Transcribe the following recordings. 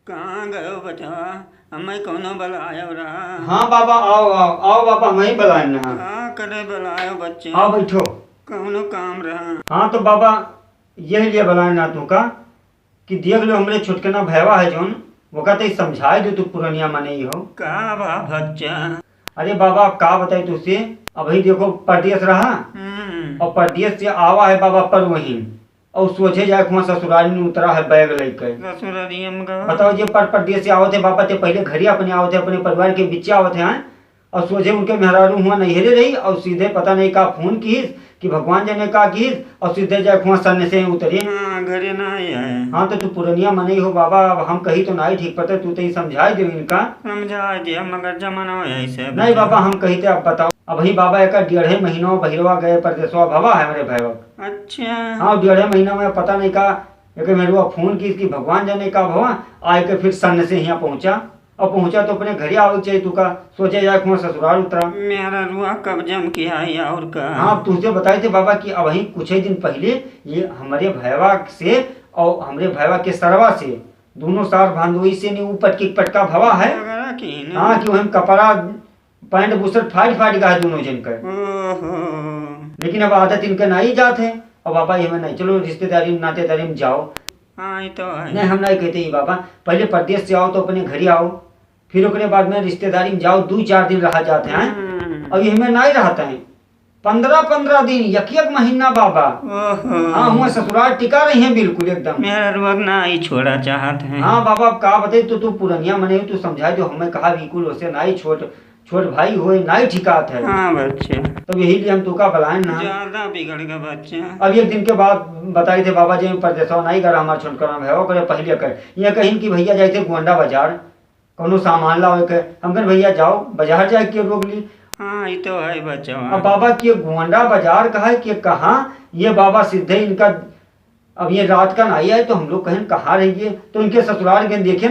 कहाँ गयो बचवा? हमें कौनो बुलायो रहा? हाँ बाबा, आओ आओ आओ बाबा, मैं ही बुलाए ना। का करे बुलायो बच्चे? आओ बैठो। कौनो काम रहा? हाँ तो बाबा यही लिए बुलाए ना तू का कि देख लो हमरे छुटकना भैवा है जोन वो कहते समझाए दो तू पुरानिया माने ही हो। का बा बच्चा? अरे बाबा का बताई तुझसे, अभी देखो परदेश रहा और परदेश से आवा है बाबा पर वहीं और सोचे जाए वहाँ ससुराल में उतरा है बैग लेकर। ससुरालियम का बताओ जे परदेश से आवत है बाबा ते पहले घर ही अपने आवत है अपने परिवार के बीच आवत है और सोचे उनके मेहरारू हुआ नैहरे रही और सीधे पता नहीं का फोन कीस कि भगवान जाने का कीस और सीधे जाए वहाँ सन्ने से उतरे। हाँ घरे नहीं है। हाँ तो तू पुरनिया मने हो बाबा, अब हम कही तो नहीं ठीक पता, तू तो ही समझाए दे इनका। समझा दिया मगर जमाना ऐसे नहीं बाबा हम कही थे, अब बताओ अभी बाबा एक 1.5 महीनों बहिरवा गए परदेशवा भवा है मेरे भैवक। अच्छा हाँ 1.5 महीना में पता नहीं का एक मेरे फोन की कि भगवान जाने का भवा आए के फिर सन से यहाँ पहुंचा और पहुंचा तो अपने घर आवे चाहिए तू का सोचे जाए वहाँ ससुराल उतरा। मेरा रुआ कब जम किया है और का? हाँ तुझसे बताए थे बाबा कि अब ही कुछ ही दिन पहले ये हमारे भैवा से और हमारे भैवा के सरवा से दोनों सार भांदोई से नहीं ऊपर की पटका भवा है। हाँ कि वही कपड़ा पैंट बुसट फाट फाट गया है दोनों जन का। लेकिन अब आदत इनका नहीं जात है और बाबा ये नहीं चलो रिश्तेदारी में नातेदारी में जाओ। हाँ ये तो है। नहीं हम नहीं कहते ही बाबा, पहले परदेश से आओ तो अपने घर ही आओ फिर उसके बाद में रिश्तेदारी में जाओ 2-4 दिन रह जाते हैं और ये हमें नहीं रहते हैं 15-15 दिन एक महीना बाबा। हाँ हुआ ससुराल टिका रही है बिल्कुल एकदम। मेरा रुआ ना ही छोड़ा चाहते हैं। हाँ बाबा अब का बताई तो तू पुरनिया मने तू समझाए जो हमें कहा बिल्कुल उसे नहीं छोट भाई हो नहीं ठिकात है। हाँ बच्चे तब यही लिए हम तुका बुलाए ना। ज्यादा बिगड़ गया बच्चे। अब एक दिन के बाद बताई थे बाबा जी परदेशवा नहीं कर हमारा छोटकरा है वो करे पहले कर ये कहीं कि भैया जाए थे गोंडा बाजार कोनो सामान लाओ के हम कहे भैया जाओ बाजार जाए के रोक ली। हाँ ये तो है बच्चा। अब बाबा की गोंडा बाजार कहा है कि कहाँ ये बाबा सीधे इनका अब ये रात का नहीं है तो हम लोग कहें कहाँ रहिए तो इनके ससुराल के देखे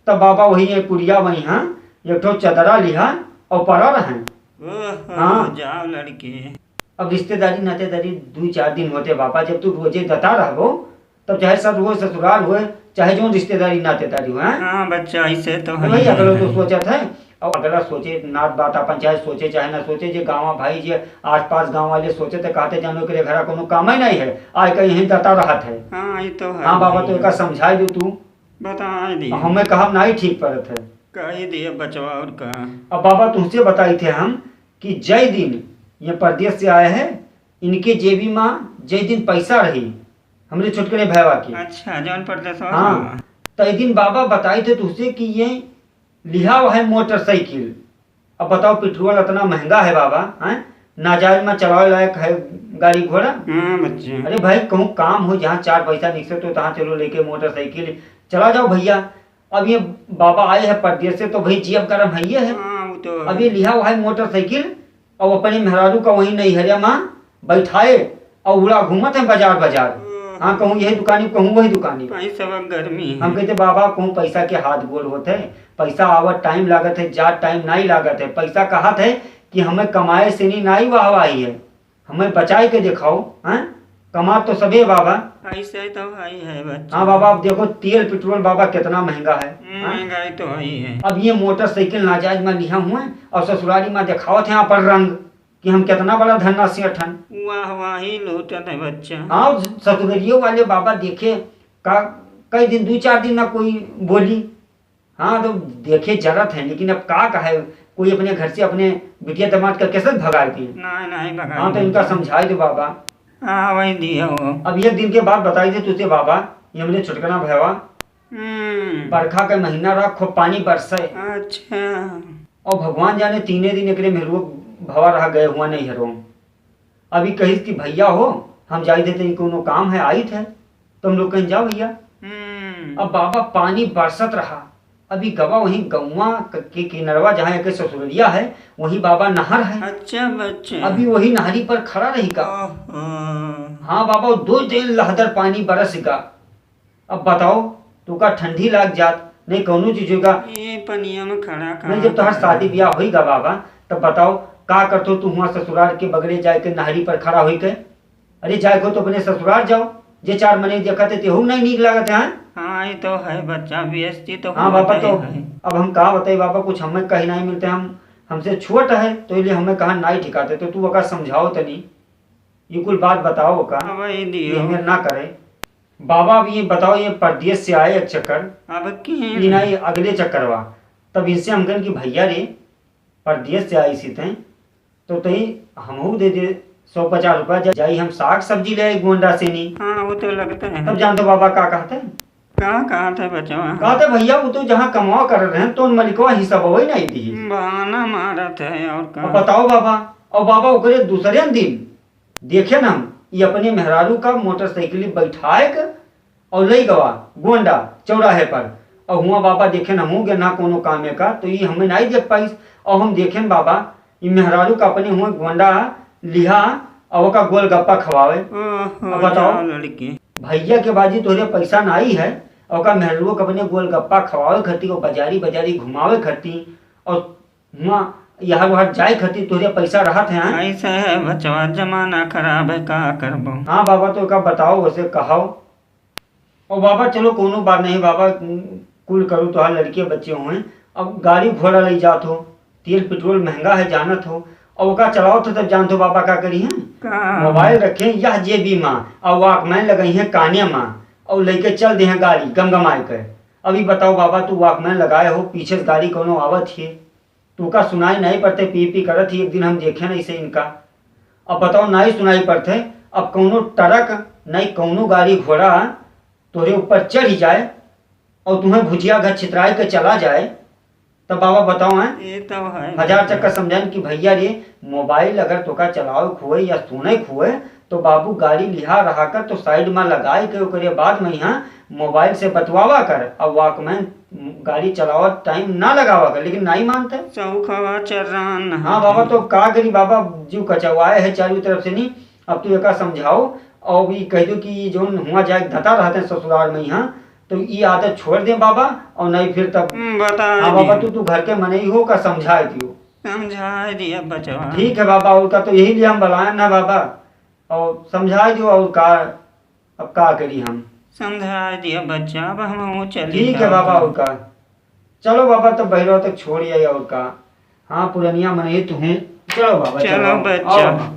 तब बाबा वही ये पुड़िया वही हाँ एक ठो चदरा लिहा और पड़ा रहे। हाँ जाओ लड़के। अब रिश्तेदारी नातेदारी 2-4 दिन होते बाबा जब तू रोजे दता रहो तब चाहे सब रोज ससुराल हुए चाहे जो रिश्तेदारी नातेदारी हुए। हाँ बच्चा ऐसे तो है भाई अगला तो सोचा था और अगला सोचे नात बाता पंचायत सोचे चाहे ना सोचे जे गाँव भाई जे आस पास गाँव वाले सोचे थे कहते जानो के घर कोनो काम ही नहीं है आज कहीं यही दता रहा है। हाँ ये तो है। हाँ बाबा तो एक समझाई दू तू बता दिए हमें कहा नहीं ठीक पड़त है कही दिए बचवा और का। अब बाबा तुमसे बताई थे हम कि जय दिन ये परदेश से आए हैं इनके जेबी में जय दिन पैसा रही हमरे छोटकने भैया की। अच्छा जौन परदेश। हाँ तो एक दिन बाबा बताए थे तुझसे कि ये लिहा हुआ है मोटरसाइकिल। अब बताओ पेट्रोल इतना महंगा है बाबा है नाजायज में चलावे लायक है गाड़ी घोड़ा। हाँ बच्चे। अरे भाई कहूँ काम हो जहाँ 4 पैसा निकले तो तहाँ चलो लेके मोटरसाइकिल चला जाओ भैया। अब ये बाबा आए हैं परदेश से तो भाई जेब गरम है ये है। तो अब ये लिहा हुआ है मोटरसाइकिल और अपने मेहरारू का वही नहीं हरिया माँ बैठाए और उड़ा घूमत है बाजार बाजार। हाँ कहूँ यही दुकानी कहूँ वही दुकानी गर्मी। हम कहते बाबा कहूँ पैसा के हाथ गोल होते है पैसा आवत टाइम लागत है जात टाइम नहीं लागत है पैसा कहा है कि हमें कमाए से नहीं वाहवाही है हमें बचाए के दिखाओ। हाँ कमा तो सभी बाबा ऐसे तो भाई है बच्चा। हाँ बाबा अब देखो तेल पेट्रोल बाबा कितना महंगा है। महंगाई तो ही है। अब ये मोटरसाइकिल नाजायज में लिया हुआ और ससुराली में दिखावत है यहाँ पर रंग कि हम कितना बड़ा धन्ना सेठन। वाह वाह ही लूटत है बच्चा। हाँ ससुरियों वाले बाबा देखे का कई दिन 2-4 दिन ना कोई बोली। हाँ तो देखे जरूरत है लेकिन अब का कहे कोई अपने घर से अपने बिटिया दामाद का कैसे भगाती है। नहीं भगा। हाँ तो इनका समझाई दो बाबा। हाँ वही दिया हो। अब एक दिन के बाद बताई थे तुझे बाबा ये हमने छुटकना भैया बरखा का महीना रहा खूब पानी बरसे। अच्छा और भगवान जाने 3 दिन एक मेहरू भवा रहा गए हुआ नहीं हरो। अभी कही कि भैया हो हम जाई थे कोनो काम है आई थे तो हम लोग कहीं जाओ भैया। अब बाबा पानी बरसत रहा अभी गवा वहीं गौवा के किनरवा जहाँ एक ससुरिया है वही बाबा नहर है। अच्छा बच्चे। अभी वही नहरी पर खड़ा रहेगा। हाँ बाबा 2 दिन लहदर पानी बरस गा। अब बताओ तू का ठंडी लाग जात नहीं कौनो चीज होगा ये पनिया में खड़ा नहीं जब तुम्हार शादी ब्याह होगा बाबा तब बताओ का करतो तू वहाँ ससुराल के बगले जाए के नहरी पर खड़ा हुई के। अरे जाए को तो अपने ससुराल जाओ जे 4 महीने देखते तेहू नहीं नीक लागत है। हाँ ये तो है बच्चा, बेइज्जती तो हाँ बाबा, होता तो ही है। अब हम कहा बताइए बाबा, कुछ हमें कहीं नहीं मिलते, हम हमसे छोट है तो इसलिए हमें कहा नहीं ठिकाते, तो तू अका समझाओ तनी, ये कुल बात बताओ का, अब ये ये दियो। हमें ना करे। बाबा अब ये बताओ, ये परदेश से आए एक चक्कर, अब ये की नहीं अगले चक्करवा, तब इनसे हम कहें कि भैया रे परदेश से आई सी तैं, तो तई हमहू दे दे 150 रुपया, जाई हम साग सब्जी ले आई गोंडा से नहीं। हाँ वो तो लगता है। तब जानते बाबा का कहते हैं, कहाँ कहाँ था बच्चा? कहते भैया वो तो जहाँ कमाओ कर रहे हैं तो उन मलिकवा हिस्सा वही नहीं दी। बहाना मारा था और अब कहाँ। बताओ बाबा, और बाबा ओकरे दूसरे दिन देखे ना हम, ये अपने मेहरारू का मोटरसाइकिल बैठाए के और ले गवा गोंडा चौराहे पर, और हुआ बाबा देखे ना मुँह के ना कोनो कामे का, तो ये हमें नहीं देख पाई। और हम देखे बाबा ये मेहरारू का अपने हुआ गोंडा लिहा और ओका गोलगप्पा खवावे। ओहो, अब बताओ। जाओ लड़की। भैया के बाजी तोरे पैसा ना आई है, और ओका मेहरारू के अपने गोलगप्पा खवावे खती, और बाजारी बाजारी घुमावे खती, और हुआ यहाँ वहाँ जाए खती तोरे पैसा रहत है। ऐसा है बचवा, जमाना खराब है, का करबो। हाँ बाबा, तो का बताओ वैसे कहाओ। और बाबा चलो कोनो बात नहीं बाबा, कुल करो तो हाँ लड़के बच्चे हुए, अब गाड़ी घोड़ा ले जात हो, तेल पेट्रोल महंगा है जानत हो, और ओका चलाओ तो तब जानते हो बाबा का करी है, का मोबाइल रखे यह जेबी माँ और वॉकमैन लगाई है काने माँ, और लेके चल दे हैं गाड़ी गमगमाए कर। अभी बताओ बाबा, तू वॉकमैन लगाए हो, पीछे से गाड़ी कोनो आवत है, तू का सुनाई नहीं पड़ते, पी पी करत ही। एक दिन हम देखे नहीं से इनका, अब बताओ नहीं सुनाई पड़ते, अब कोनो ट्रक नहीं कोनो गाड़ी घोड़ा तोरे ऊपर चढ़ जाए और तुम्हें भुजिया घर छितराए के चला जाए, तब बाबा बताओ हैं ये तो है। हजार चक्कर समझाएं कि भैया रे मोबाइल अगर तोका चलाओ खुए या सुने खुए, तो बाबू गाड़ी लिहा रहा कर तो साइड में लगाए के ओकरे बाद में यहाँ मोबाइल से बतवावा कर, और वॉकमैन गाड़ी चलावा टाइम ना लगावा कर, लेकिन नहीं मानते। चौखवा चर्रान। हाँ बाबा, तो का करी बाबा, जीव कचवाए है चारों तरफ से नहीं। अब तू एक समझाओ, और भी कह दो कि जो हुआ जाए धता रहते हैं ससुराल में यहाँ, तो ये आदत छोड़ दे बाबा, और नहीं फिर तब। बता हाँ बाबा, दी। तू घर के मने ही हो का समझा दियो। समझा दिया बचवा। ठीक है बाबा, और का तो यही लिए हम बुलाए ना बाबा, और समझा दो, और का अब का करी हम। समझा दिया बच्चा, अब हम चले। ठीक है बाबा, और का चलो बाबा, तब बहरो तक छोड़ आई, और का हाँ पुरनिया मन ही तू हूँ। चलो बाबा, चलो आओ बच्चा। बाबा।